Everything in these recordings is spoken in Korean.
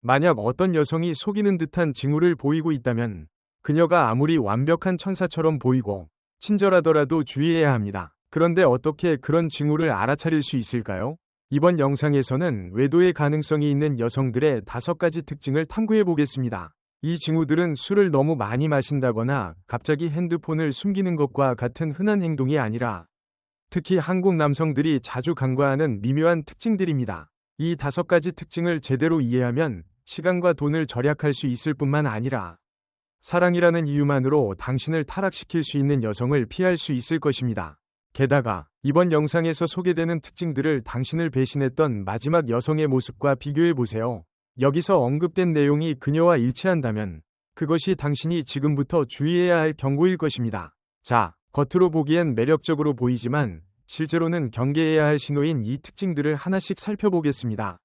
만약 어떤 여성이 속이는 듯한 징후를 보이고 있다면 그녀가 아무리 완벽한 천사처럼 보이고 친절하더라도 주의해야 합니다. 그런데 어떻게 그런 징후를 알아차릴 수 있을까요? 이번 영상에서는 외도의 가능성이 있는 여성들의 5가지 특징을 탐구해 보겠습니다. 이 징후들은 술을 너무 많이 마신다거나 갑자기 핸드폰을 숨기는 것과 같은 흔한 행동이 아니라 특히 한국 남성들이 자주 간과하는 미묘한 특징들입니다. 이 5가지 특징을 제대로 이해하면 시간과 돈을 절약할 수 있을 뿐만 아니라 사랑이라는 이유만으로 당신을 타락시킬 수 있는 여성을 피할 수 있을 것입니다. 게다가 이번 영상에서 소개되는 특징들을 당신을 배신했던 마지막 여성의 모습과 비교해 보세요. 여기서 언급된 내용이 그녀와 일치한다면 그것이 당신이 지금부터 주의해야 할 경고일 것입니다. 자, 겉으로 보기엔 매력적으로 보이지만 실제로는 경계해야 할 신호인 이 특징들을 하나씩 살펴보겠습니다.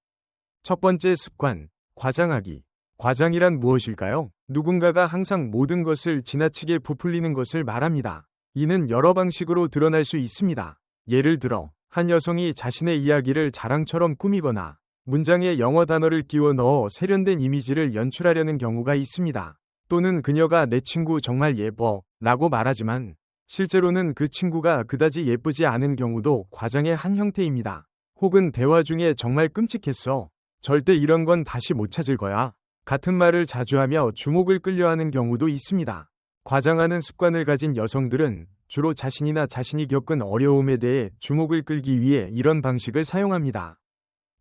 첫 번째 습관, 과장하기. 과장이란 무엇일까요? 누군가가 항상 모든 것을 지나치게 부풀리는 것을 말합니다. 이는 여러 방식으로 드러날 수 있습니다. 예를 들어, 한 여성이 자신의 이야기를 자랑처럼 꾸미거나 문장에 영어 단어를 끼워 넣어 세련된 이미지를 연출하려는 경우가 있습니다. 또는 그녀가 내 친구 정말 예뻐 라고 말하지만 실제로는 그 친구가 그다지 예쁘지 않은 경우도 과장의 한 형태입니다. 혹은 대화 중에 정말 끔찍했어. 절대 이런 건 다시 못 찾을 거야. 같은 말을 자주 하며 주목을 끌려하는 경우도 있습니다. 과장하는 습관을 가진 여성들은 주로 자신이나 자신이 겪은 어려움에 대해 주목을 끌기 위해 이런 방식을 사용합니다.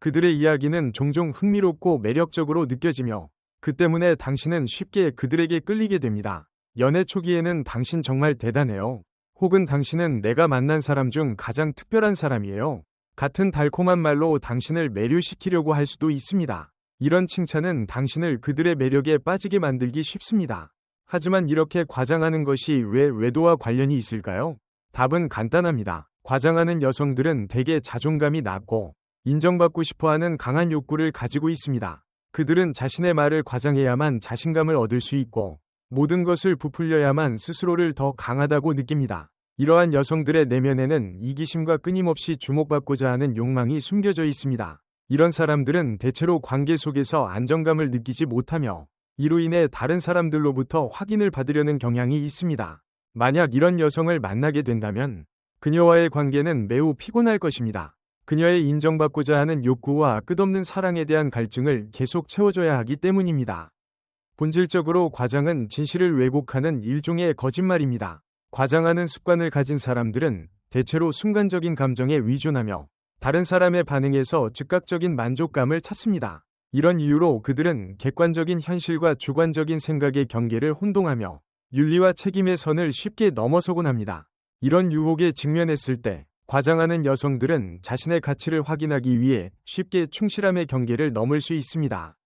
그들의 이야기는 종종 흥미롭고 매력적으로 느껴지며 그 때문에 당신은 쉽게 그들에게 끌리게 됩니다. 연애 초기에는 당신 정말 대단해요. 혹은 당신은 내가 만난 사람 중 가장 특별한 사람이에요. 같은 달콤한 말로 당신을 매료시키려고 할 수도 있습니다. 이런 칭찬은 당신을 그들의 매력에 빠지게 만들기 쉽습니다. 하지만 이렇게 과장하는 것이 왜 외도와 관련이 있을까요? 답은 간단합니다. 과장하는 여성들은 대개 자존감이 낮고 인정받고 싶어하는 강한 욕구를 가지고 있습니다. 그들은 자신의 말을 과장해야만 자신감을 얻을 수 있고 모든 것을 부풀려야만 스스로를 더 강하다고 느낍니다. 이러한 여성들의 내면에는 이기심과 끊임없이 주목받고자 하는 욕망이 숨겨져 있습니다. 이런 사람들은 대체로 관계 속에서 안정감을 느끼지 못하며 이로 인해 다른 사람들로부터 확인을 받으려는 경향이 있습니다. 만약 이런 여성을 만나게 된다면 그녀와의 관계는 매우 피곤할 것입니다. 그녀의 인정받고자 하는 욕구와 끝없는 사랑에 대한 갈증을 계속 채워줘야 하기 때문입니다. 본질적으로 과장은 진실을 왜곡하는 일종의 거짓말입니다. 과장하는 습관을 가진 사람들은 대체로 순간적인 감정에 의존하며 다른 사람의 반응에서 즉각적인 만족감을 찾습니다. 이런 이유로 그들은 객관적인 현실과 주관적인 생각의 경계를 혼동하며 윤리와 책임의 선을 쉽게 넘어서곤 합니다. 이런 유혹에 직면했을 때 과장하는 여성들은 자신의 가치를 확인하기 위해 쉽게 충실함의 경계를 넘을 수 있습니다.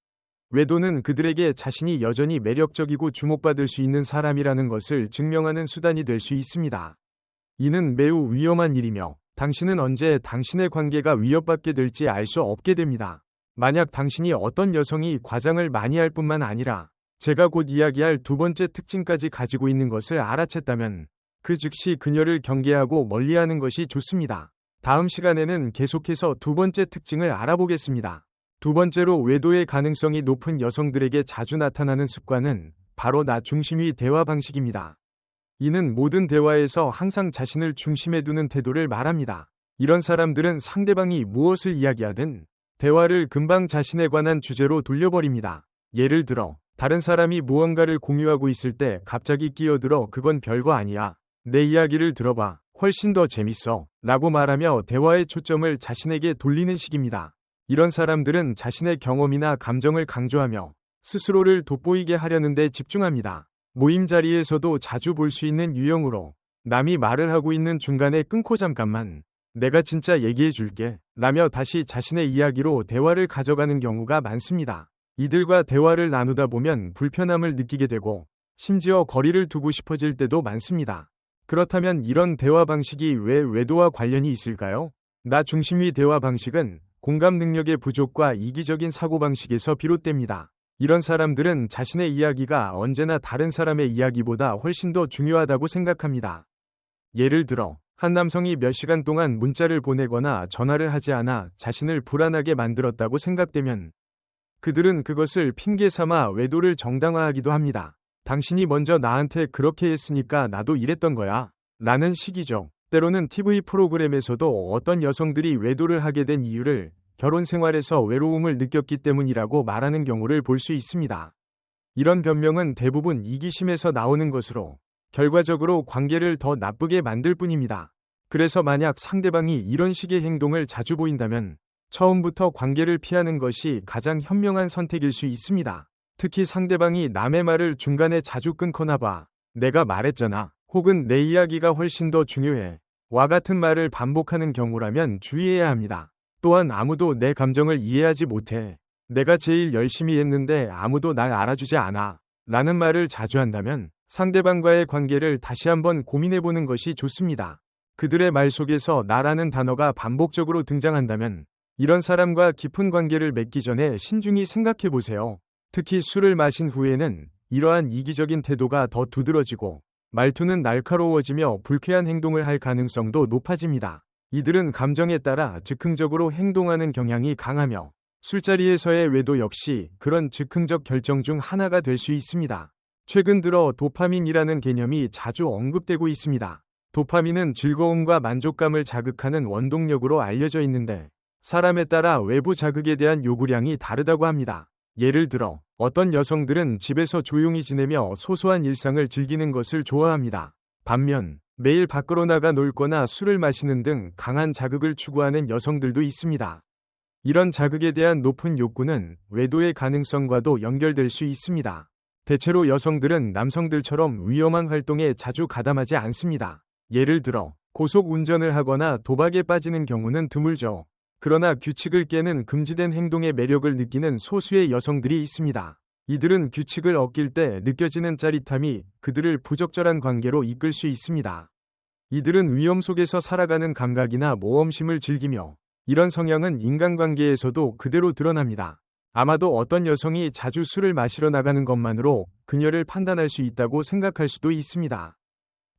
외도는 그들에게 자신이 여전히 매력적이고 주목받을 수 있는 사람이라는 것을 증명하는 수단이 될 수 있습니다. 이는 매우 위험한 일이며 당신은 언제 당신의 관계가 위협받게 될지 알 수 없게 됩니다. 만약 당신이 어떤 여성이 과장을 많이 할 뿐만 아니라 제가 곧 이야기할 2번째 특징까지 가지고 있는 것을 알아챘다면 그 즉시 그녀를 경계하고 멀리하는 것이 좋습니다. 다음 시간에는 계속해서 2번째 특징을 알아보겠습니다. 2번째로 외도의 가능성이 높은 여성들에게 자주 나타나는 습관은 바로 나 중심의 대화 방식입니다. 이는 모든 대화에서 항상 자신을 중심에 두는 태도를 말합니다. 이런 사람들은 상대방이 무엇을 이야기하든 대화를 금방 자신에 관한 주제로 돌려버립니다. 예를 들어, 다른 사람이 무언가를 공유하고 있을 때 갑자기 끼어들어 그건 별거 아니야. 내 이야기를 들어봐. 훨씬 더 재밌어. 라고 말하며 대화의 초점을 자신에게 돌리는 식입니다. 이런 사람들은 자신의 경험이나 감정을 강조하며 스스로를 돋보이게 하려는 데 집중합니다. 모임 자리에서도 자주 볼 수 있는 유형으로 남이 말을 하고 있는 중간에 끊고 잠깐만 내가 진짜 얘기해 줄게 라며 다시 자신의 이야기로 대화를 가져가는 경우가 많습니다. 이들과 대화를 나누다 보면 불편함을 느끼게 되고 심지어 거리를 두고 싶어질 때도 많습니다. 그렇다면 이런 대화 방식이 왜 외도와 관련이 있을까요? 나 중심의 대화 방식은 공감 능력의 부족과 이기적인 사고방식에서 비롯됩니다. 이런 사람들은 자신의 이야기가 언제나 다른 사람의 이야기보다 훨씬 더 중요하다고 생각합니다. 예를 들어, 한 남성이 몇 시간 동안 문자를 보내거나 전화를 하지 않아 자신을 불안하게 만들었다고 생각되면 그들은 그것을 핑계 삼아 외도를 정당화하기도 합니다. 당신이 먼저 나한테 그렇게 했으니까 나도 이랬던 거야. 라는 식이죠. 때로는 TV 프로그램에서도 어떤 여성들이 외도를 하게 된 이유를 결혼 생활에서 외로움을 느꼈기 때문이라고 말하는 경우를 볼 수 있습니다. 이런 변명은 대부분 이기심에서 나오는 것으로 결과적으로 관계를 더 나쁘게 만들 뿐입니다. 그래서 만약 상대방이 이런 식의 행동을 자주 보인다면 처음부터 관계를 피하는 것이 가장 현명한 선택일 수 있습니다. 특히 상대방이 남의 말을 중간에 자주 끊거나 봐. 내가 말했잖아. 혹은 내 이야기가 훨씬 더 중요해. 와 같은 말을 반복하는 경우라면 주의해야 합니다. 또한 아무도 내 감정을 이해하지 못해. 내가 제일 열심히 했는데 아무도 날 알아주지 않아. 라는 말을 자주 한다면 상대방과의 관계를 다시 한번 고민해보는 것이 좋습니다. 그들의 말 속에서 나라는 단어가 반복적으로 등장한다면 이런 사람과 깊은 관계를 맺기 전에 신중히 생각해보세요. 특히 술을 마신 후에는 이러한 이기적인 태도가 더 두드러지고 말투는 날카로워지며 불쾌한 행동을 할 가능성도 높아집니다. 이들은 감정에 따라 즉흥적으로 행동하는 경향이 강하며 술자리에서의 외도 역시 그런 즉흥적 결정 중 하나가 될 수 있습니다. 최근 들어 도파민이라는 개념이 자주 언급되고 있습니다. 도파민은 즐거움과 만족감을 자극하는 원동력으로 알려져 있는데 사람에 따라 외부 자극에 대한 요구량이 다르다고 합니다. 예를 들어 어떤 여성들은 집에서 조용히 지내며 소소한 일상을 즐기는 것을 좋아합니다. 반면 매일 밖으로 나가 놀거나 술을 마시는 등 강한 자극을 추구하는 여성들도 있습니다. 이런 자극에 대한 높은 욕구는 외도의 가능성과도 연결될 수 있습니다. 대체로 여성들은 남성들처럼 위험한 활동에 자주 가담하지 않습니다. 예를 들어 고속 운전을 하거나 도박에 빠지는 경우는 드물죠. 그러나 규칙을 깨는 금지된 행동의 매력을 느끼는 소수의 여성들이 있습니다. 이들은 규칙을 어길 때 느껴지는 짜릿함이 그들을 부적절한 관계로 이끌 수 있습니다. 이들은 위험 속에서 살아가는 감각이나 모험심을 즐기며 이런 성향은 인간관계에서도 그대로 드러납니다. 아마도 어떤 여성이 자주 술을 마시러 나가는 것만으로 그녀를 판단할 수 있다고 생각할 수도 있습니다.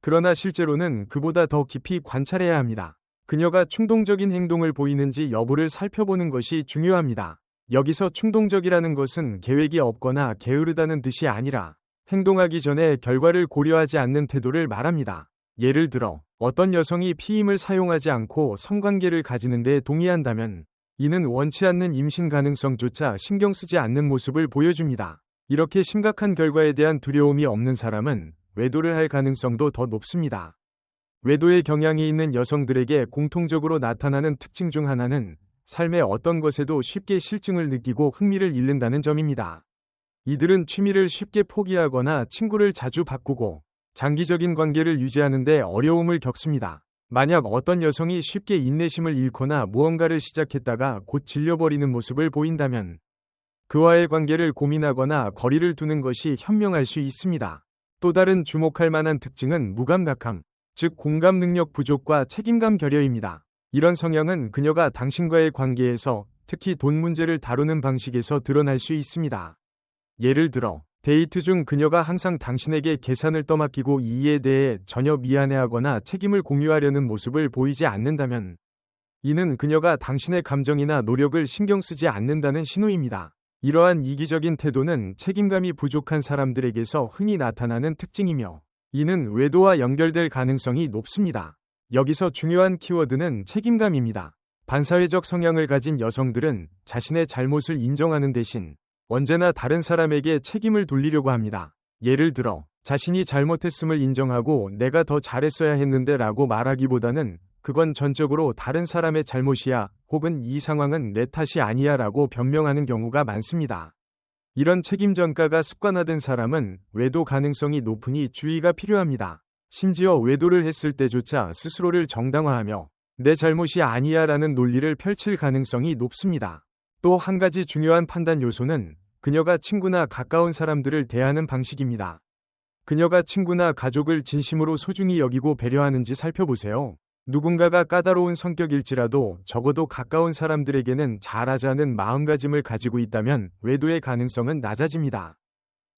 그러나 실제로는 그보다 더 깊이 관찰해야 합니다. 그녀가 충동적인 행동을 보이는지 여부를 살펴보는 것이 중요합니다. 여기서 충동적이라는 것은 계획이 없거나 게으르다는 뜻이 아니라 행동하기 전에 결과를 고려하지 않는 태도를 말합니다. 예를 들어 어떤 여성이 피임을 사용하지 않고 성관계를 가지는 데 동의한다면 이는 원치 않는 임신 가능성조차 신경 쓰지 않는 모습을 보여줍니다. 이렇게 심각한 결과에 대한 두려움이 없는 사람은 외도를 할 가능성도 더 높습니다. 외도의 경향이 있는 여성들에게 공통적으로 나타나는 특징 중 하나는 삶의 어떤 것에도 쉽게 실증을 느끼고 흥미를 잃는다는 점입니다. 이들은 취미를 쉽게 포기하거나 친구를 자주 바꾸고 장기적인 관계를 유지하는 데 어려움을 겪습니다. 만약 어떤 여성이 쉽게 인내심을 잃거나 무언가를 시작했다가 곧 질려버리는 모습을 보인다면 그와의 관계를 고민하거나 거리를 두는 것이 현명할 수 있습니다. 또 다른 주목할 만한 특징은 무감각함, 즉 공감 능력 부족과 책임감 결여입니다. 이런 성향은 그녀가 당신과의 관계에서 특히 돈 문제를 다루는 방식에서 드러날 수 있습니다. 예를 들어 데이트 중 그녀가 항상 당신에게 계산을 떠맡기고 이에 대해 전혀 미안해하거나 책임을 공유하려는 모습을 보이지 않는다면 이는 그녀가 당신의 감정이나 노력을 신경 쓰지 않는다는 신호입니다. 이러한 이기적인 태도는 책임감이 부족한 사람들에게서 흔히 나타나는 특징이며 이는 외도와 연결될 가능성이 높습니다. 여기서 중요한 키워드는 책임감입니다. 반사회적 성향을 가진 여성들은 자신의 잘못을 인정하는 대신 언제나 다른 사람에게 책임을 돌리려고 합니다. 예를 들어 자신이 잘못했음을 인정하고 내가 더 잘했어야 했는데 라고 말하기보다는 그건 전적으로 다른 사람의 잘못이야 혹은 이 상황은 내 탓이 아니야 라고 변명하는 경우가 많습니다. 이런 책임 전가가 습관화된 사람은 외도 가능성이 높으니 주의가 필요합니다. 심지어 외도를 했을 때조차 스스로를 정당화하며 내 잘못이 아니야 라는 논리를 펼칠 가능성이 높습니다. 또 한 가지 중요한 판단 요소는 그녀가 친구나 가까운 사람들을 대하는 방식입니다. 그녀가 친구나 가족을 진심으로 소중히 여기고 배려하는지 살펴보세요. 누군가가 까다로운 성격일지라도 적어도 가까운 사람들에게는 잘하자는 마음가짐을 가지고 있다면 외도의 가능성은 낮아집니다.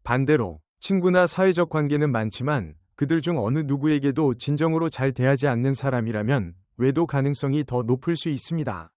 반대로 친구나 사회적 관계는 많지만 그들 중 어느 누구에게도 진정으로 잘 대하지 않는 사람이라면 외도 가능성이 더 높을 수 있습니다.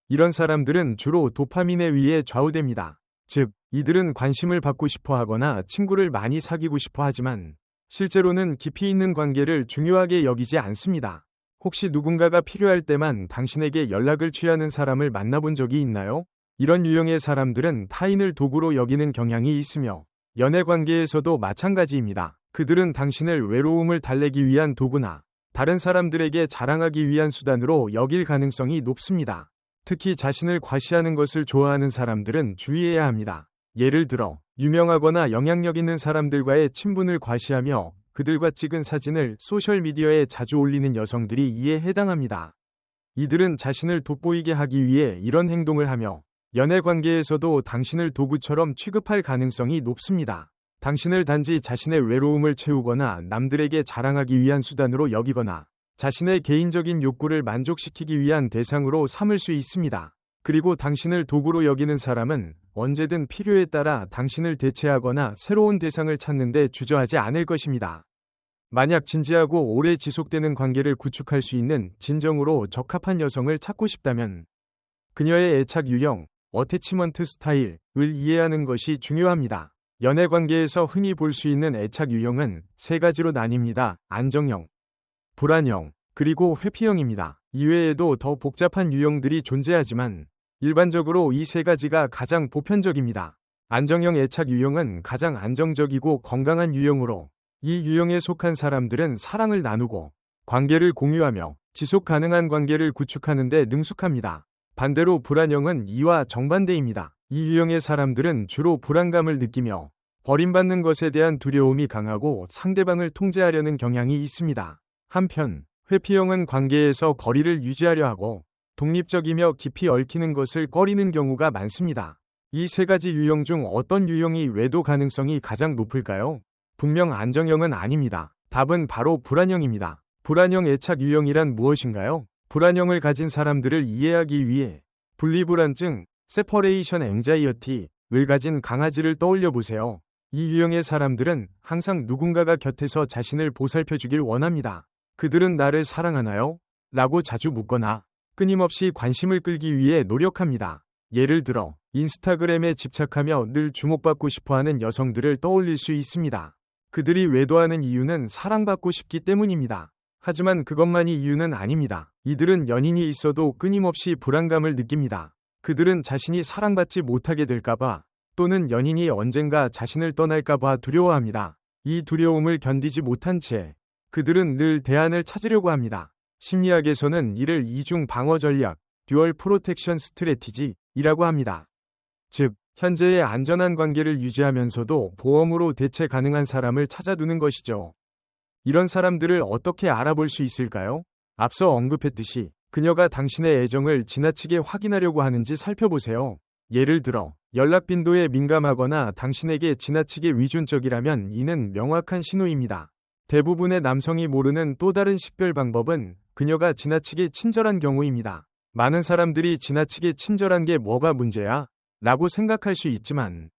이런 사람들은 주로 도파민에 의해 좌우됩니다. 즉, 이들은 관심을 받고 싶어 하거나 친구를 많이 사귀고 싶어 하지만 실제로는 깊이 있는 관계를 중요하게 여기지 않습니다. 혹시 누군가가 필요할 때만 당신에게 연락을 취하는 사람을 만나본 적이 있나요? 이런 유형의 사람들은 타인을 도구로 여기는 경향이 있으며 연애 관계에서도 마찬가지입니다. 그들은 당신을 외로움을 달래기 위한 도구나 다른 사람들에게 자랑하기 위한 수단으로 여길 가능성이 높습니다. 특히 자신을 과시하는 것을 좋아하는 사람들은 주의해야 합니다. 예를 들어 유명하거나 영향력 있는 사람들과의 친분을 과시하며 그들과 찍은 사진을 소셜미디어에 자주 올리는 여성들이 이에 해당합니다. 이들은 자신을 돋보이게 하기 위해 이런 행동을 하며 연애 관계에서도 당신을 도구처럼 취급할 가능성이 높습니다. 당신을 단지 자신의 외로움을 채우거나 남들에게 자랑하기 위한 수단으로 여기거나 자신의 개인적인 욕구를 만족시키기 위한 대상으로 삼을 수 있습니다. 그리고 당신을 도구로 여기는 사람은 언제든 필요에 따라 당신을 대체하거나 새로운 대상을 찾는 데 주저하지 않을 것입니다. 만약 진지하고 오래 지속되는 관계를 구축할 수 있는 진정으로 적합한 여성을 찾고 싶다면 그녀의 애착 유형, 어태치먼트 스타일을 이해하는 것이 중요합니다. 연애 관계에서 흔히 볼 수 있는 애착 유형은 세 가지로 나뉩니다. 안정형, 불안형, 그리고 회피형입니다. 이외에도 더 복잡한 유형들이 존재하지만 일반적으로 이 세 가지가 가장 보편적입니다. 안정형 애착 유형은 가장 안정적이고 건강한 유형으로 이 유형에 속한 사람들은 사랑을 나누고 관계를 공유하며 지속 가능한 관계를 구축하는 데 능숙합니다. 반대로 불안형은 이와 정반대입니다. 이 유형의 사람들은 주로 불안감을 느끼며 버림받는 것에 대한 두려움이 강하고 상대방을 통제하려는 경향이 있습니다. 한편 회피형은 관계에서 거리를 유지하려 하고 독립적이며 깊이 얽히는 것을 꺼리는 경우가 많습니다. 이 세 가지 유형 중 어떤 유형이 외도 가능성이 가장 높을까요? 분명 안정형은 아닙니다. 답은 바로 불안형입니다. 불안형 애착 유형이란 무엇인가요? 불안형을 가진 사람들을 이해하기 위해 분리불안증, 세퍼레이션 앵자이어티를 가진 강아지를 떠올려 보세요. 이 유형의 사람들은 항상 누군가가 곁에서 자신을 보살펴주길 원합니다. 그들은 나를 사랑하나요? 라고 자주 묻거나 끊임없이 관심을 끌기 위해 노력합니다. 예를 들어 인스타그램에 집착하며 늘 주목받고 싶어하는 여성들을 떠올릴 수 있습니다. 그들이 외도하는 이유는 사랑받고 싶기 때문입니다. 하지만 그것만이 이유는 아닙니다. 이들은 연인이 있어도 끊임없이 불안감을 느낍니다. 그들은 자신이 사랑받지 못하게 될까봐 또는 연인이 언젠가 자신을 떠날까봐 두려워합니다. 이 두려움을 견디지 못한 채 그들은 늘 대안을 찾으려고 합니다. 심리학에서는 이를 이중 방어 전략, 듀얼 프로텍션 스트래티지이라고 합니다. 즉, 현재의 안전한 관계를 유지하면서도 보험으로 대체 가능한 사람을 찾아두는 것이죠. 이런 사람들을 어떻게 알아볼 수 있을까요? 앞서 언급했듯이 그녀가 당신의 애정을 지나치게 확인하려고 하는지 살펴보세요. 예를 들어 연락 빈도에 민감하거나 당신에게 지나치게 위준적이라면 이는 명확한 신호입니다. 대부분의 남성이 모르는 또 다른 식별 방법은 그녀가 지나치게 친절한 경우입니다. 많은 사람들이 지나치게 친절한 게 뭐가 문제야? 라고 생각할 수 있지만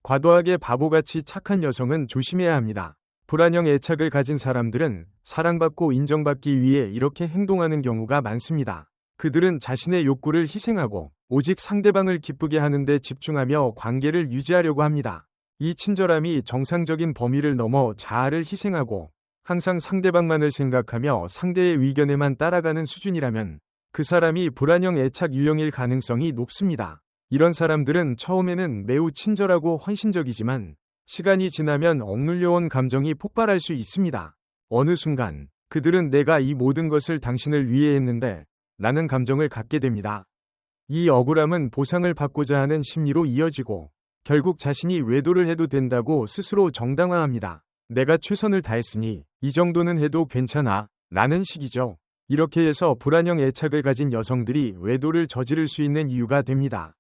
과도하게 바보같이 착한 여성은 조심해야 합니다. 불안형 애착을 가진 사람들은 사랑받고 인정받기 위해 이렇게 행동하는 경우가 많습니다. 그들은 자신의 욕구를 희생하고 오직 상대방을 기쁘게 하는 데 집중하며 관계를 유지하려고 합니다. 이 친절함이 정상적인 범위를 넘어 자아를 희생하고 항상 상대방만을 생각하며 상대의 의견에만 따라가는 수준이라면 그 사람이 불안형 애착 유형일 가능성이 높습니다. 이런 사람들은 처음에는 매우 친절하고 헌신적이지만 시간이 지나면 억눌려온 감정이 폭발할 수 있습니다. 어느 순간 그들은 내가 이 모든 것을 당신을 위해 했는데 라는 감정을 갖게 됩니다. 이 억울함은 보상을 받고자 하는 심리로 이어지고 결국 자신이 외도를 해도 된다고 스스로 정당화합니다. 내가 최선을 다했으니 이 정도는 해도 괜찮아 라는 식이죠. 이렇게 해서 불안형 애착을 가진 여성들이 외도를 저지를 수 있는 이유가 됩니다.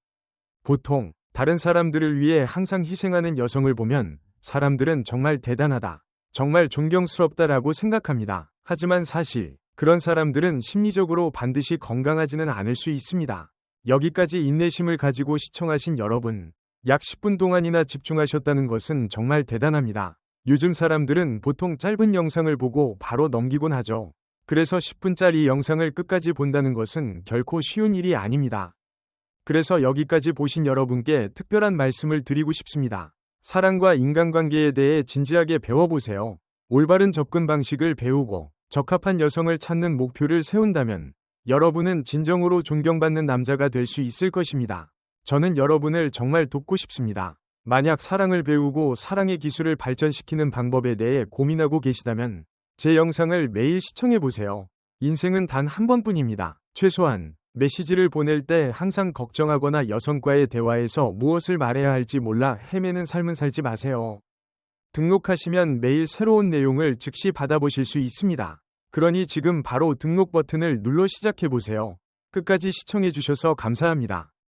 보통 다른 사람들을 위해 항상 희생하는 여성을 보면 사람들은 정말 대단하다, 정말 존경스럽다라고 생각합니다. 하지만 사실 그런 사람들은 심리적으로 반드시 건강하지는 않을 수 있습니다. 여기까지 인내심을 가지고 시청하신 여러분, 약 10분 동안이나 집중하셨다는 것은 정말 대단합니다. 요즘 사람들은 보통 짧은 영상을 보고 바로 넘기곤 하죠. 그래서 10분짜리 영상을 끝까지 본다는 것은 결코 쉬운 일이 아닙니다. 그래서 여기까지 보신 여러분께 특별한 말씀을 드리고 싶습니다. 사랑과 인간관계에 대해 진지하게 배워보세요. 올바른 접근 방식을 배우고 적합한 여성을 찾는 목표를 세운다면 여러분은 진정으로 존경받는 남자가 될 수 있을 것입니다. 저는 여러분을 정말 돕고 싶습니다. 만약 사랑을 배우고 사랑의 기술을 발전시키는 방법에 대해 고민하고 계시다면 제 영상을 매일 시청해보세요. 인생은 단 한 번뿐입니다. 최소한 메시지를 보낼 때 항상 걱정하거나 여성과의 대화에서 무엇을 말해야 할지 몰라 헤매는 삶은 살지 마세요. 등록하시면 매일 새로운 내용을 즉시 받아보실 수 있습니다. 그러니 지금 바로 등록 버튼을 눌러 시작해보세요. 끝까지 시청해주셔서 감사합니다.